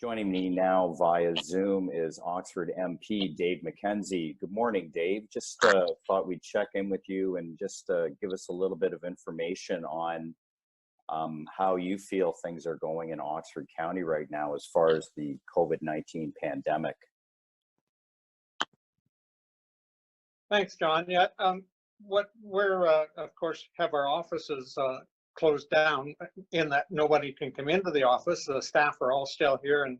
Joining me now via Zoom is Oxford MP Dave MacKenzie. Good morning, Dave. Just thought we'd check in with you and just give us a little bit of information on how you feel things are going in Oxford County right now as far as the COVID-19 pandemic. Thanks, John. Yeah, we're of course have our offices closed down in that nobody can come into the office. The staff are all still here and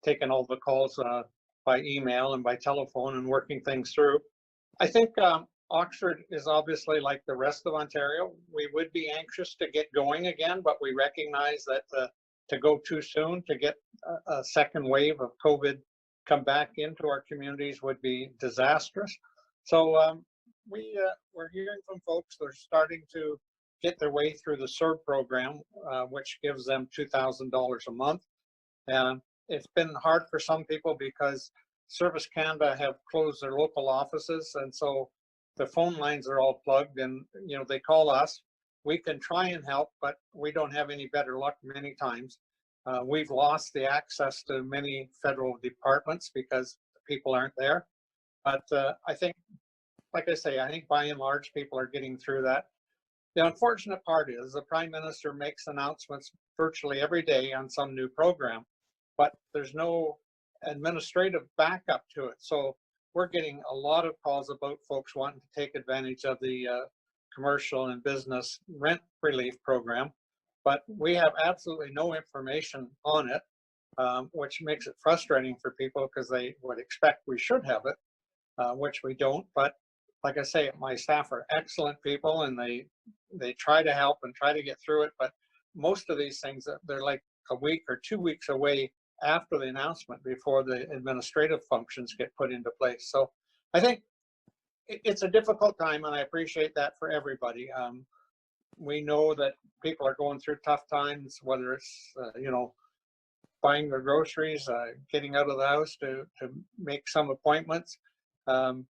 taking all the calls by email and by telephone and working things through. I think Oxford is obviously like the rest of Ontario. We would be anxious to get going again, but we recognize that to go too soon, to get a second wave of COVID come back into our communities would be disastrous. So we're hearing from folks, they're starting to get their way through the CERB program, which gives them $2,000 a month. And it's been hard for some people because Service Canada have closed their local offices, and so the phone lines are all plugged, and they call us. We can try and help, but we don't have any better luck many times. We've lost the access to many federal departments because people aren't there. But I think, like I say, I think by and large people are getting through that. The unfortunate part is the Prime Minister makes announcements virtually every day on some new program, but there's no administrative backup to it. So we're getting a lot of calls about folks wanting to take advantage of the commercial and business rent relief program, but we have absolutely no information on it, which makes it frustrating for people because they would expect we should have it, which we don't. But like I say, my staff are excellent people, and they try to help and try to get through it. But most of these things, they're like a week or 2 weeks away after the announcement before the administrative functions get put into place. So I think it's a difficult time, and I appreciate that for everybody. We know that people are going through tough times, whether it's buying their groceries, getting out of the house to make some appointments, and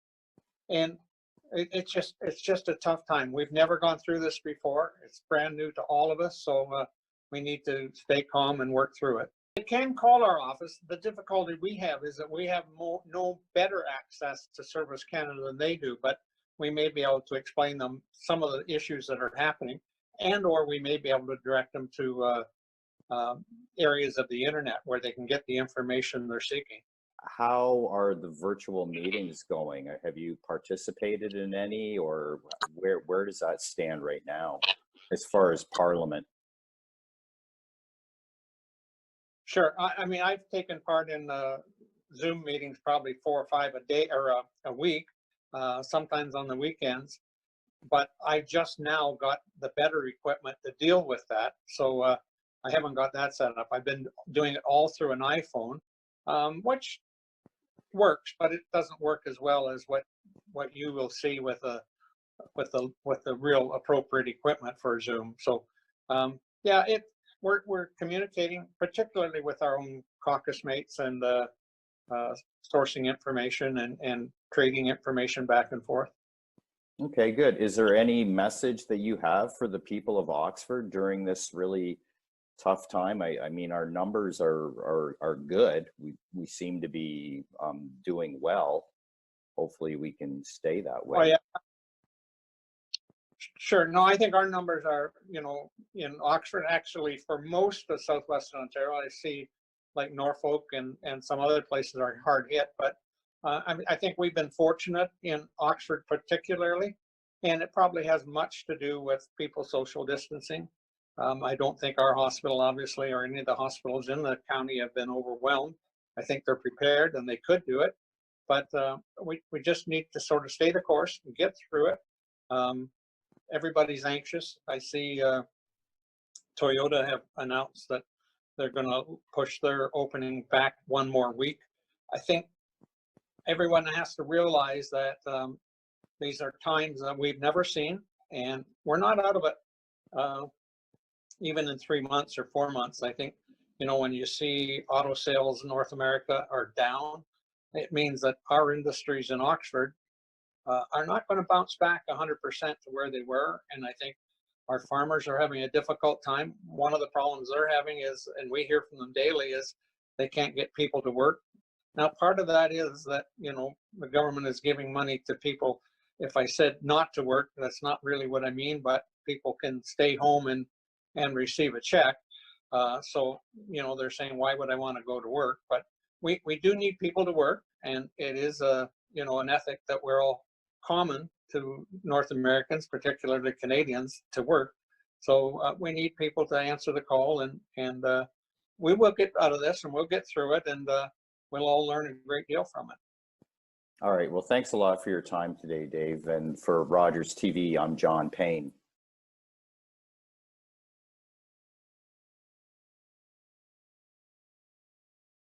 it's just a tough time. We've never gone through this before. It's brand new to all of us, so we need to stay calm and work through it. They can call our office. The difficulty we have is that we have no better access to Service Canada than they do, but we may be able to explain them some of the issues that are happening, and or we may be able to direct them to areas of the internet where they can get the information they're seeking. How are the virtual meetings going? Have you participated in any, or where does that stand right now as far as Parliament? Sure. I mean, I've taken part in Zoom meetings probably 4 or 5 a day or a week, sometimes on the weekends. But I just now got the better equipment to deal with that. So I haven't got that set up. I've been doing it all through an iPhone, which works, but it doesn't work as well as what you will see with the real appropriate equipment for Zoom. So yeah, we're communicating, particularly with our own caucus mates, and sourcing information and trading information back and forth. Okay, good. Is there any message that you have for the people of Oxford during this really tough time? I mean, our numbers are good. We seem to be doing well. Hopefully we can stay that way. Oh, yeah. Sure. No, I think our numbers are, in Oxford, actually, for most of southwestern Ontario, I see like Norfolk and some other places are hard hit, but I think we've been fortunate in Oxford particularly, and it probably has much to do with people social distancing. I don't think our hospital, obviously, or any of the hospitals in the county have been overwhelmed. I think they're prepared and they could do it, but we just need to sort of stay the course and get through it. Everybody's anxious. I see Toyota have announced that they're going to push their opening back 1 more week. I think everyone has to realize that these are times that we've never seen, and we're not out of it even in 3 months or 4 months. I think, when you see auto sales in North America are down, it means that our industries in Oxford are not going to bounce back 100% to where they were. And I think our farmers are having a difficult time. One of the problems they're having is, and we hear from them daily, is they can't get people to work. Now, part of that is that, you know, the government is giving money to people. If I said not to work, that's not really what I mean, but people can stay home and receive a check. So, you know, they're saying, why would I want to go to work? But we do need people to work, and it is a, you know, an ethic that we're all common to North Americans, particularly Canadians, to work. So we need people to answer the call, and we will get out of this, and we'll get through it, and we'll all learn a great deal from it. All right. Well, thanks a lot for your time today, Dave. And for Rogers TV, I'm John Payne.